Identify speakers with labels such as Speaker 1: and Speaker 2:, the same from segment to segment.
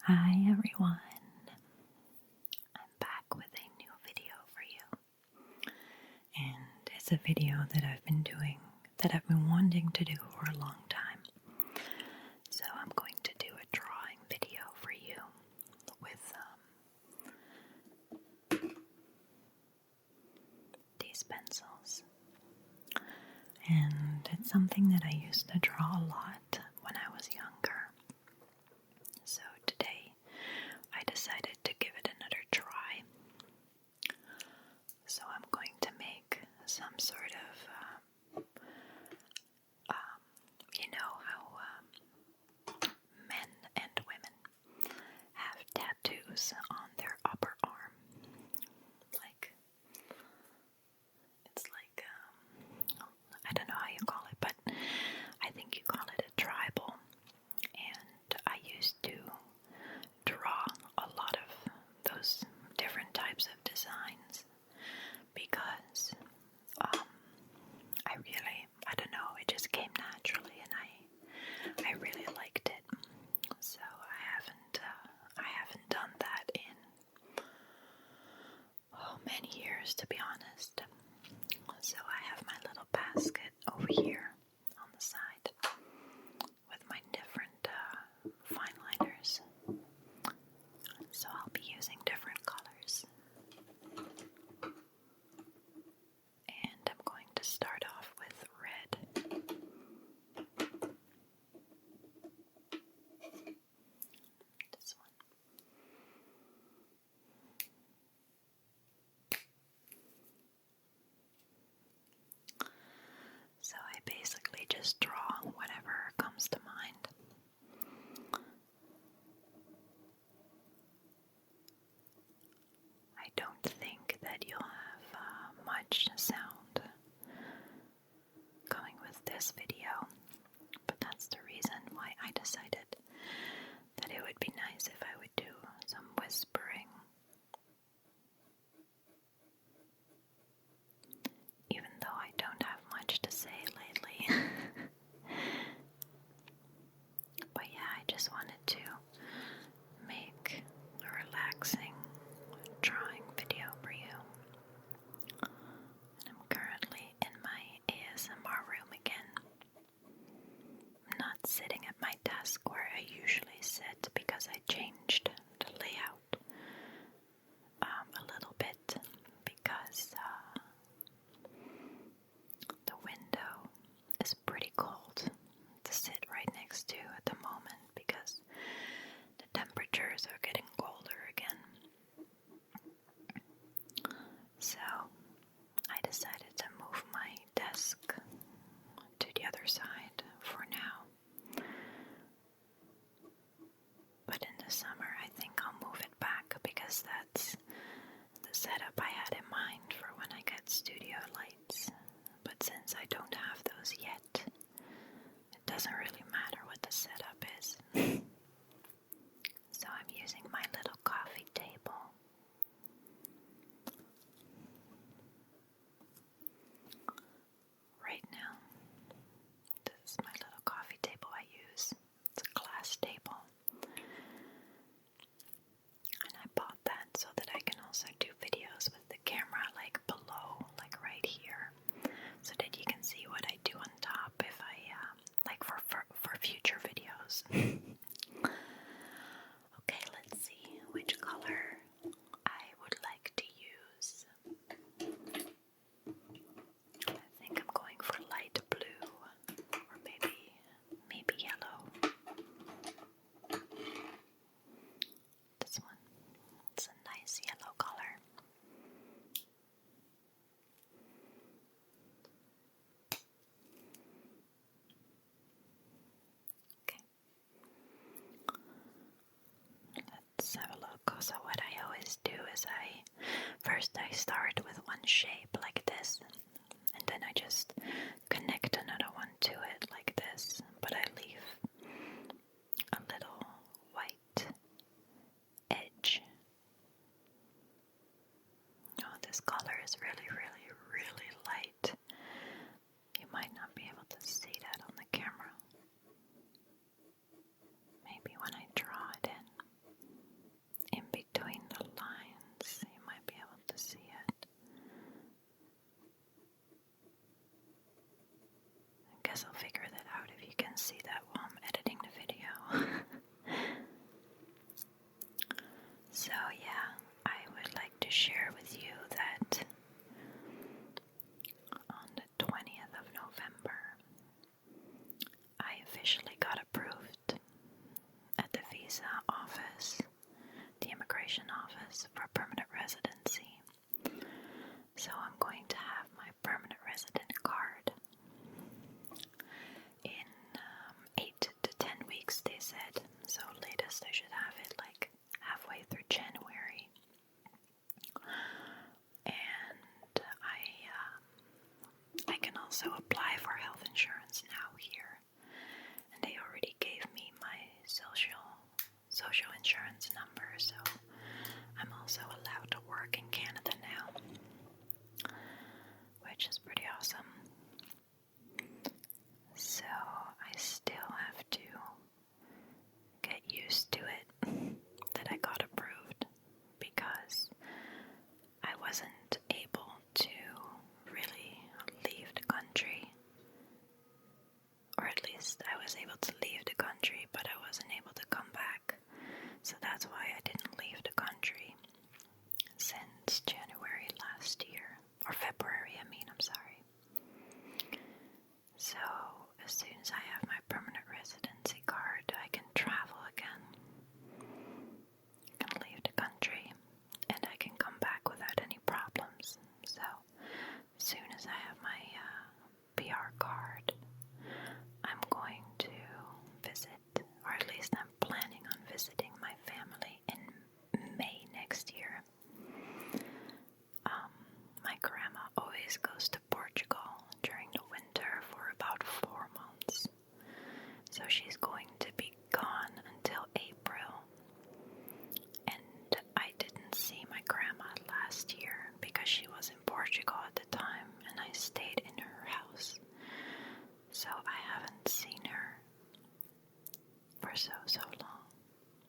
Speaker 1: Hi everyone, I'm back with a new video for you, and it's a video that I've been wanting to do for a long time. So I'm going to do a drawing video for you with these pencils, and it's something that I used to draw a lot when I was younger. So today I decided to give it another try. So I'm going to make some sort of, you know how men and women have tattoos on their upper arm. It's like, I don't know how you call it, but I think you call it a tribal. And I used to draw a lot of those different types of designs because I don't know, it just came naturally, and I really liked it. So I haven't done that in many years, to be honest. So I have my little basket over here on the side with my different fine liners. So I'll be using different colors. And I'm going to start off with red. This one. So I basically just draw whatever comes to mind. I don't think that you'll have much sound going with this video, but that's the reason why I decided that it would be nice if I would do some whispering. Even though I don't have much to say lately. But yeah, I just wanted to make a relaxing drawing video for you. And I'm currently in my ASMR room again. I'm not sitting at my desk where I usually sit because I changed the layout a little bit because the window is pretty cold to sit right next to at the moment because the temperatures are getting colder again. So I decided to move my desk to the other side for now. But in the summer I think I'll move it back because that's the setup I had in mind for when I get studio lights. But since I don't have those yet, it doesn't really matter what the setup is. So I'm using my little coffee table. Right now, this is my little coffee table I use. It's a glass table. And I bought that so that I can also do videos with the camera like below, like right here, so that you can see what I do on top if I, like for future videos. Okay, let's see which color I would like to use. I think I'm going for light blue, or maybe yellow. This one, it's a nice yellow color. Okay. Let's have a look. So what I always do is first I start with one shape like this, and then I just connect another one to it like this, but I leave a little white edge. Oh, this color is really, really, really light. You might not be able to see that on the camera. Maybe when I draw it in. guess I'll figure that out if you can see that while I'm editing the video. So yeah, I would like to share with you that on the 20th of November, I officially got approved at the visa office, the immigration office, for permanent residency. So I'm going to have my permanent resident card in 8 to 10 weeks, they said. So latest I should have it like halfway through January. And I can also apply for health insurance now here. And they already gave me my social insurance number, so I'm also allowed to work in Canada now, which is pretty awesome. So I still have to get used to it that I got approved, because I wasn't able to really leave the country, or at least I was able to leave the country, but I wasn't able to come back. So that's why I didn't leave the country since January last year, or February, I'm sorry. So as soon as I have my permanent residency card, I can travel again. I can leave the country, and I can come back without any problems. So as soon as I have my PR card, I'm going to visit, or at least I'm planning on visiting my family in May next year. My grandma always goes to Portugal during the winter for about 4 months. So she's going to be gone until April. And I didn't see my grandma last year because she was in Portugal at the time, and I stayed in her house. So I haven't seen her for so long.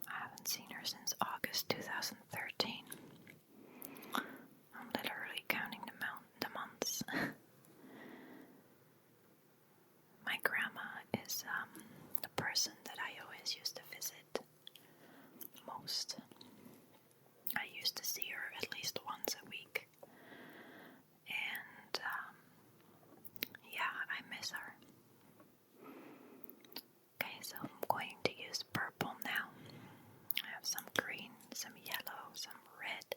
Speaker 1: I haven't seen her since August 2013. I'm literally counting the months. My grandma is the person that I always used to visit most. I used to see her at least once a week. And yeah, I miss her. Okay, so I'm going to use purple now. I have some green, some yellow, some red.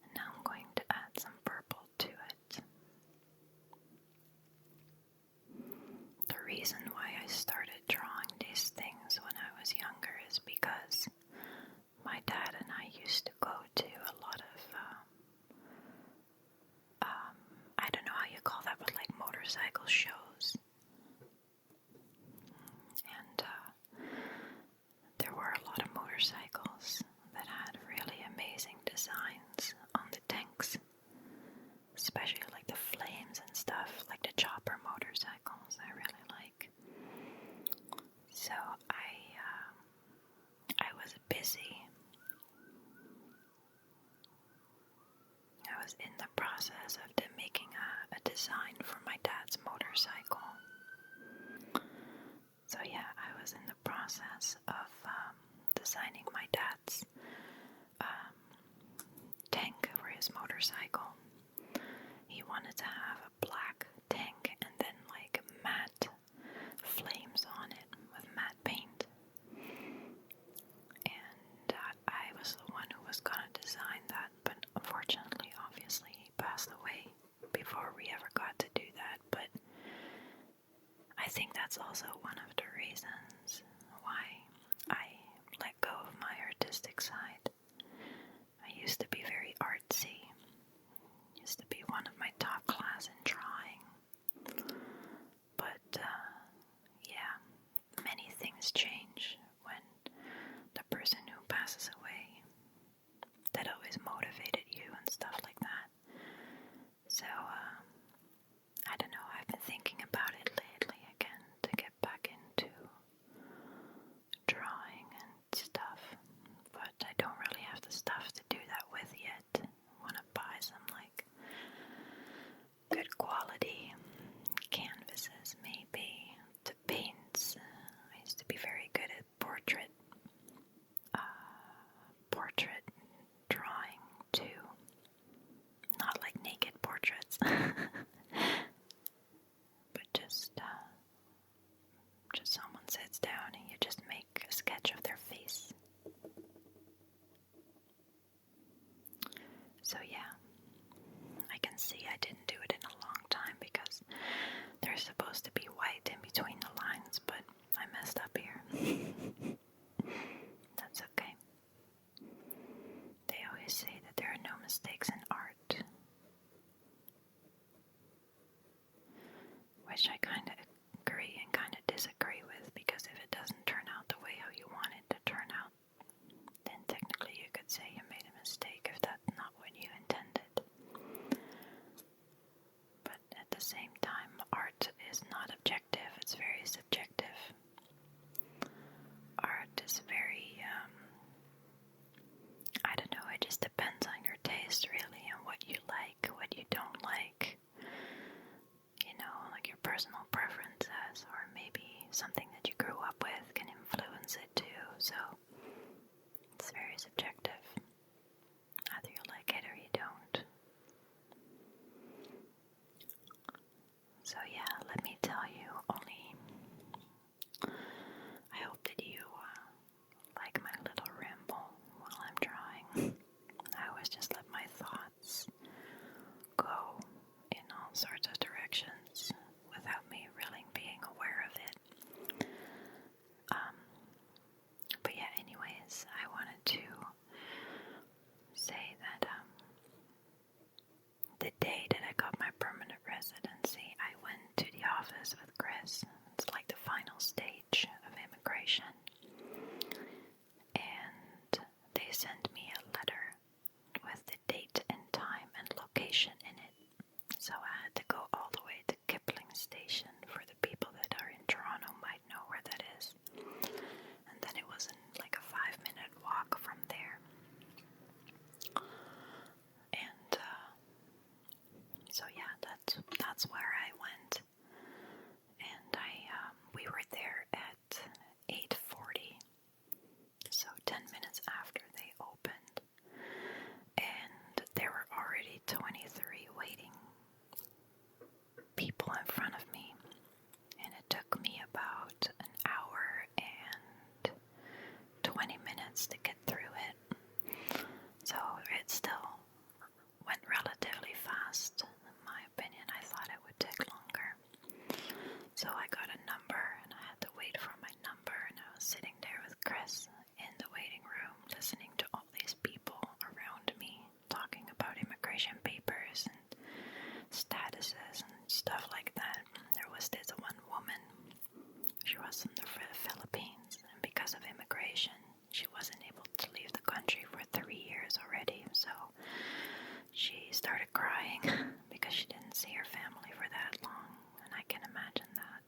Speaker 1: And now I'm going to add some purple to it. The reason why I started drawing these things when I was younger is because my dad and I used to go to a lot of, I don't know how you call that, but like motorcycle shows. And there were a lot of motorcycles that had really amazing designs on the tanks, especially like the flames and stuff, like the chopper motorcycles I really like. So I was busy. I was in the process of making a design for my dad's motorcycle. So yeah, I was in the process of designing my dad's tank for his motorcycle. He wanted to have a black tank and then like matte flames on it with matte paint. And I was the one who was gonna design that, but unfortunately, obviously, he passed away before we ever got to do that. But I think that's also one of the reasons why I let go of my artistic side. I used to be very artsy. Used to be one of my top class in drawing. But yeah, many things change when the person who passes away that always motivated you and stuff like that. So I don't know, I've been thinking about it lately again to get back into drawing and stuff, but I don't really have the stuff to do that with yet. I want to buy some like good quality canvases maybe. Just someone sits down and you just make a sketch of their face. So yeah, I can see I didn't do it in a long time because there's supposed to be white in between the lines, but I messed up here. That's okay. They always say that there are no mistakes in art, which I kind of agree and kind of disagree with, because if it doesn't turn out the way how you want it to turn out, then technically you could say you made a mistake if that's not what you intended. But at the same time, art is not objective, it's very subjective. Art is very, I don't know, it just depends on your taste really, and what you like, what you don't like. You know, like your personal preferences, or maybe something that you grew up with can influence it too, so it's very subjective. Either you like it or you don't. So yeah, let me tell you, I hope that you like my little ramble while I'm drawing. I always just let my thoughts go in all sorts of directions without me really being aware of it. But yeah, anyways, I wanted to say that the day that I got my permanent residency, I went to the office with Chris. It's like the final stage of immigration. And they sent me a letter with the date and time and location in it. So I had to go all the way to Kipling Station. For the people that are in Toronto might know where that is. And then it was like a 5-minute walk from there. And so yeah, that's where I went. And we were there at 8:40, so 10 minutes after they opened. And there were already 23 waiting people in front of me. And it took me about an hour and 20 minutes to get through it. So it still went relatively fast. In my opinion, I thought it would take longer. So I got a number and I had to wait for my number, and I was sitting there with Chris in the waiting room listening to all these people around me talking about immigration papers and statuses and stuff like that. There was this one woman, she was from the Philippines, and because of immigration she wasn't able to leave the country for 3 years already, so she started crying because she didn't see her family for that long, and I can imagine that.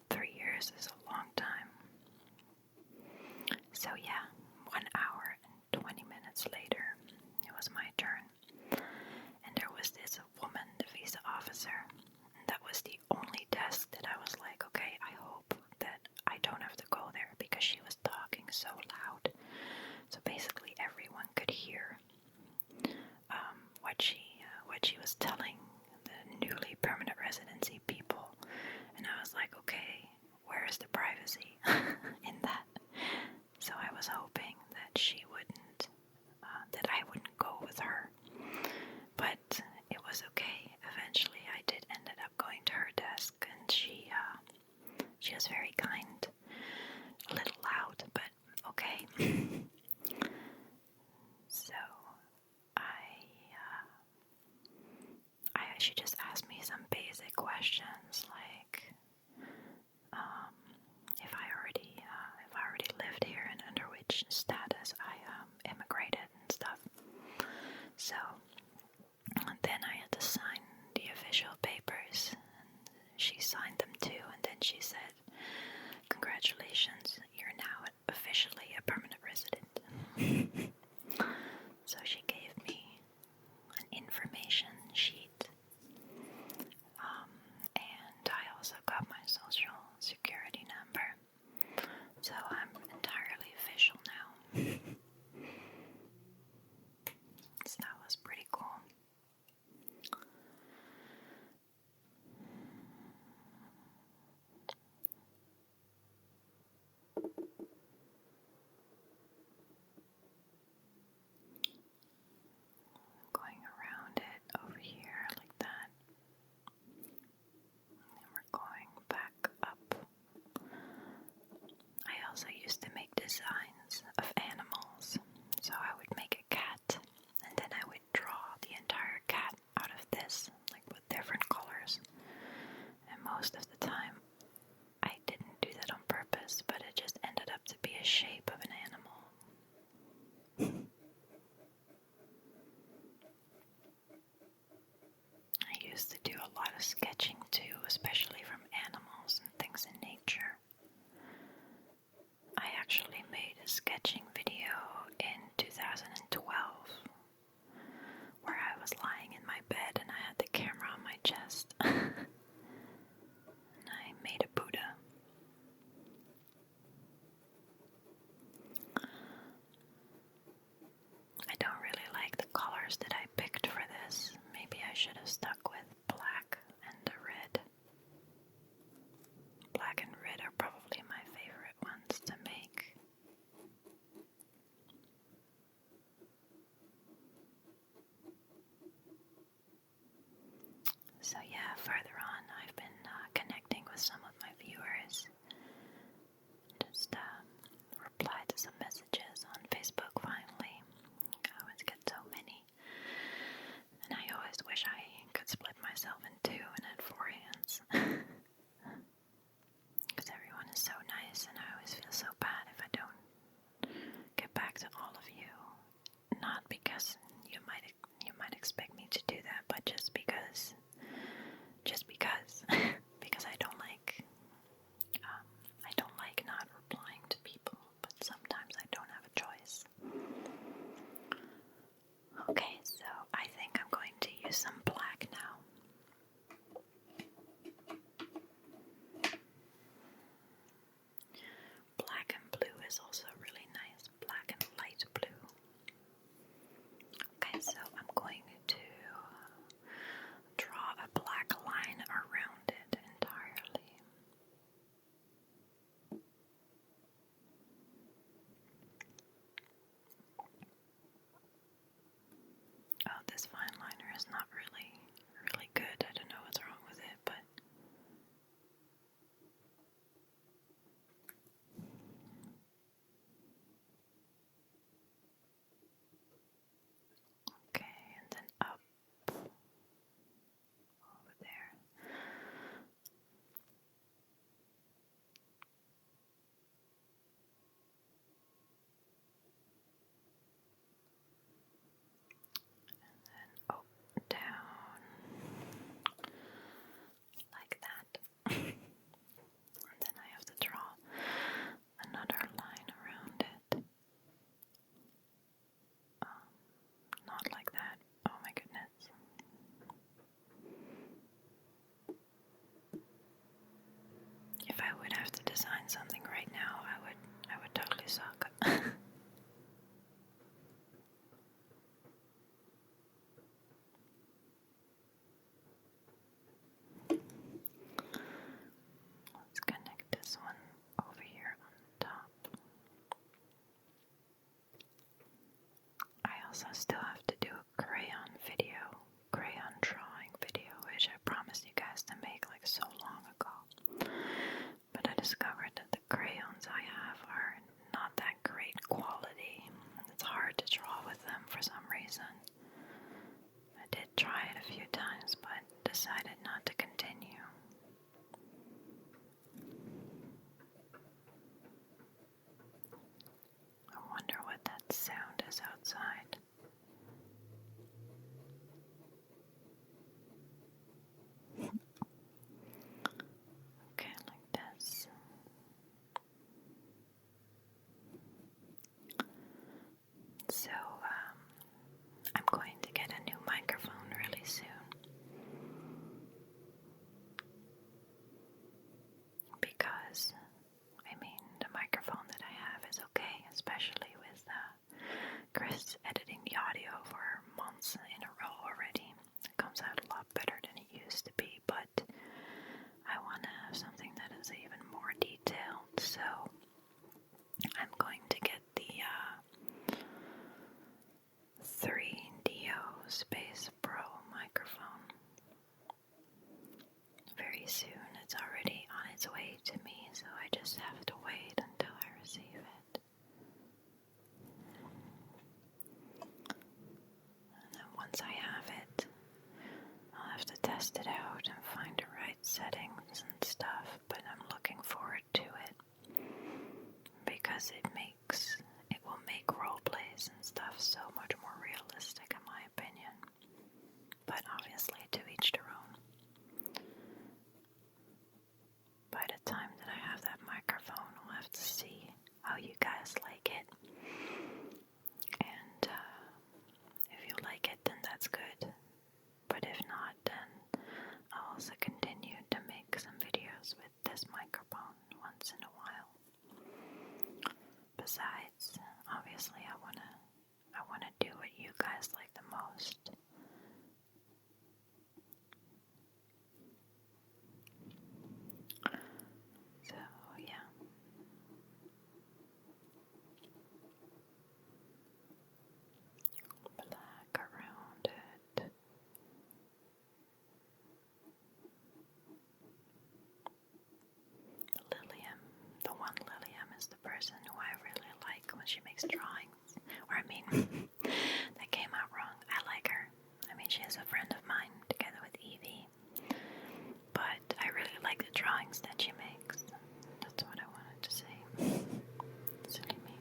Speaker 1: 3 years is a long time. So yeah, 1 hour and 20 minutes later, it was my turn. And there was this woman, the visa officer, and that was the only desk that I was like, okay, I hope that I don't have to go there, because she was talking so loud. So basically everyone could hear what she was telling the newly permanent residency people. And I was like, okay, where is the privacy in that? So I was hoping that she wouldn't, that I wouldn't go with her. But it was okay. Eventually I did ended up going to her desk, and she was very kind. A little loud, but okay. So she just asked me some basic questions like if I already lived here and under which status I immigrated and stuff. So then I had to sign the official papers, and she signed them too, and then she said, "Congratulations, you're now officially a permanent resident." So she gave me an information sheet. And I also got my social security number. So I'm entirely official now. So that was pretty cool. also used to make designs of animals. So I would make a cat, and then I would draw the entire cat out of this, like with different colors. And most of the time, I didn't do that on purpose, but it just ended up to be a shape of an animal. I used to do a lot of sketching too, especially from animals and things in nature. I actually made a sketching video in 2012 where I was lying in my bed and I had the camera on my chest. And I made a Buddha. I don't really like the colors that I picked for this. Maybe I should have stuck with black and the red. Black and red are probably my favorite ones to make. So yeah, further on I've been connecting with some of my viewers. Just replied to some messages on Facebook finally. I always get so many. And I always wish I could split myself in two and had four hands. Because everyone is so nice and I always feel so bad if I don't get back to all of you. Not because you might expect me to do that, but just because because I don't like not replying to people, but sometimes I don't have a choice. Okay, so I think I'm going to use some black now. Black and blue is also really nice. Black and light blue. Okay, so I'm going to draw a black line around it entirely. Oh, this fine liner is not really good. I don't know what's wrong with it, but okay, and then up over there. And then up, down, like that. And then I have to draw another line around it. Not like that. Oh my goodness. If I would have to design something right now, I would totally suck. Let's connect this one over here on the top. I also still have to do a crayon drawing video, which I promised you guys to make like so long ago. But I discovered that the crayons I have are not that great quality. It's hard to draw with them for some reason. I did try it a few times, but decided not to continue. I wonder what that sound is outside. Okay, like this. So, I'm going to get a new microphone really soon. Because, the microphone that I have is okay, especially with Chris editing the audio for months in a row already. It comes out a lot better than it used to be, but I want to have something that is even more detailed, so I'm going to get the 3DO Space Pro microphone very soon. It's already on its way to me, so I just have to wait until I receive test it out and find the right settings and stuff, but I'm looking forward to it because it will make role plays and stuff so much more realistic in my opinion. But obviously to each their own. By the time that I have that microphone, we'll have to see how you guys like it. And if you like it, then that's good. But if not, then I'll also continue to make some videos with this microphone once in a while. Besides, obviously I wanna do what you guys like the most. So yeah. Black around it. Lilium, the one Lilium is the person who I really like when she makes drawings. Or I mean, that came out wrong. I like her. I mean, she is a friend of mine together with Evie. But I really like the drawings that she makes. That's what I wanted to say. Silly me.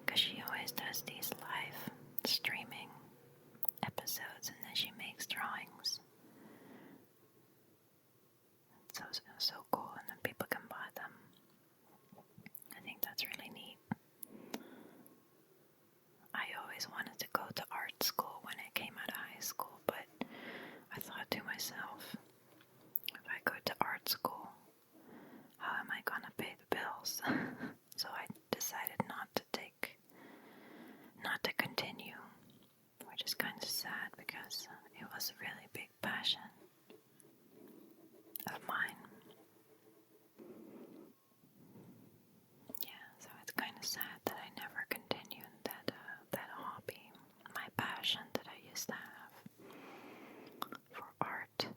Speaker 1: Because she always does these live streaming episodes and then she makes drawings. It's so cool, and then people can buy them. I think that's really neat. I always wanted to go to art school when I came out of high school, but I thought to myself, if I go to art school, how am I gonna pay the bills? So I decided not to continue, which is kind of sad because it was a really big passion of mine. Yeah, so it's kind of sad that I never continued that hobby, my passion that I used to have for art.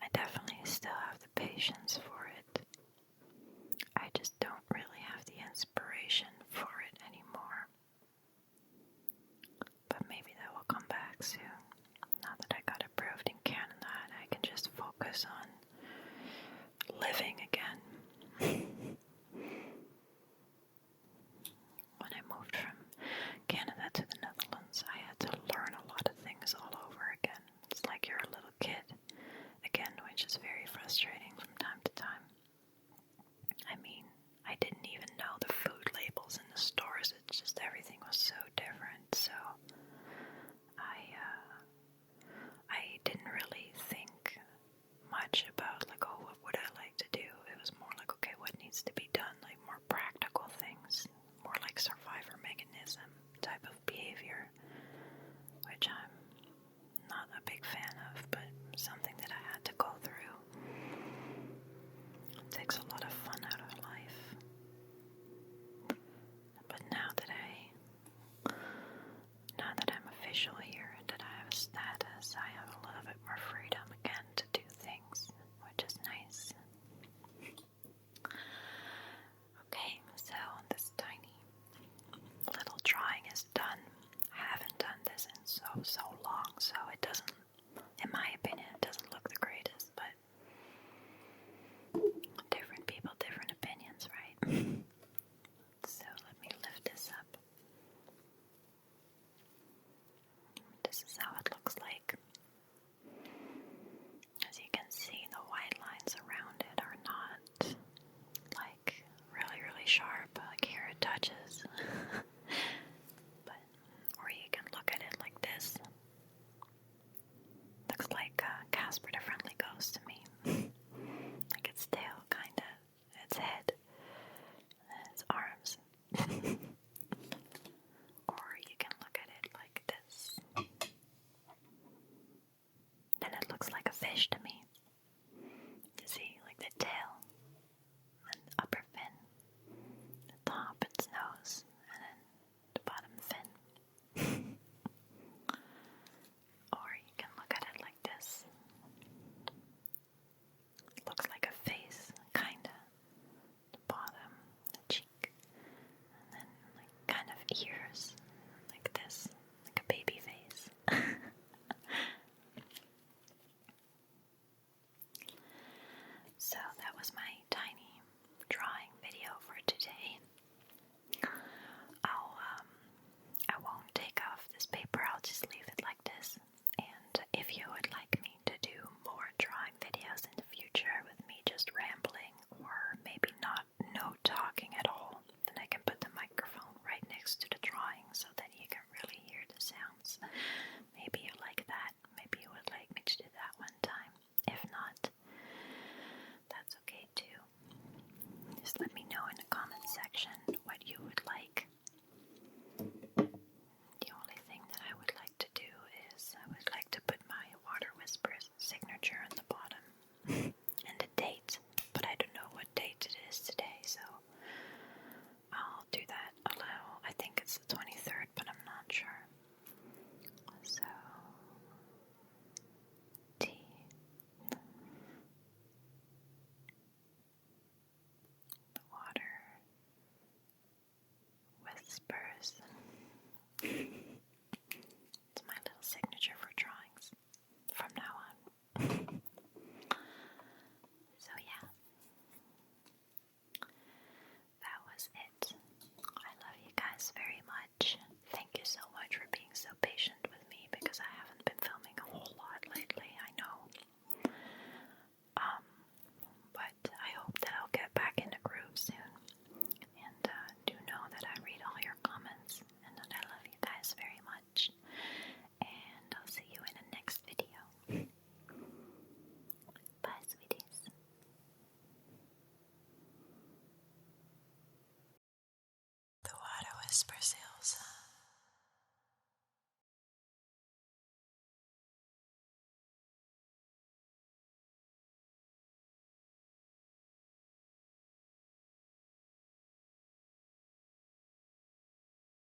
Speaker 1: I definitely still have the patience for it. I just don't really have the inspiration for it anymore. But maybe that will come back soon. Now that I got approved in Canada and I can just focus on living again. When I moved from Canada to the Netherlands, I had to learn a lot of things all over again. It's like you're a little kid again, which is very frustrating from time to time. I mean, I didn't even know the food labels in the stores. It's just everything was so different. So I didn't really think much about like, oh, what would I like to do? It was more like, okay, what needs to be done? Like more practical things, more like survivor mechanism type of behavior, which I'm not a big fan of, but something that I had to go through. It takes a lot of fun out of life. But now that I'm official here and that I have a status, I have a little bit more freedom again to do things, which is nice. Okay, so this tiny little drawing is done. I haven't done this in so long, so it doesn't, in my opinion, it doesn't look this. It's my little signature for drawings from now on. So yeah, that was it. I love you guys very much. Thank you so much for being so patient with me because I haven't been filming a whole lot lately, I know. But I hope that I'll get back in the groove soon. And do know that I read all your comments and that I love you guys very much. And I'll see you in the next video. Bye, sweeties. The Water Whispers.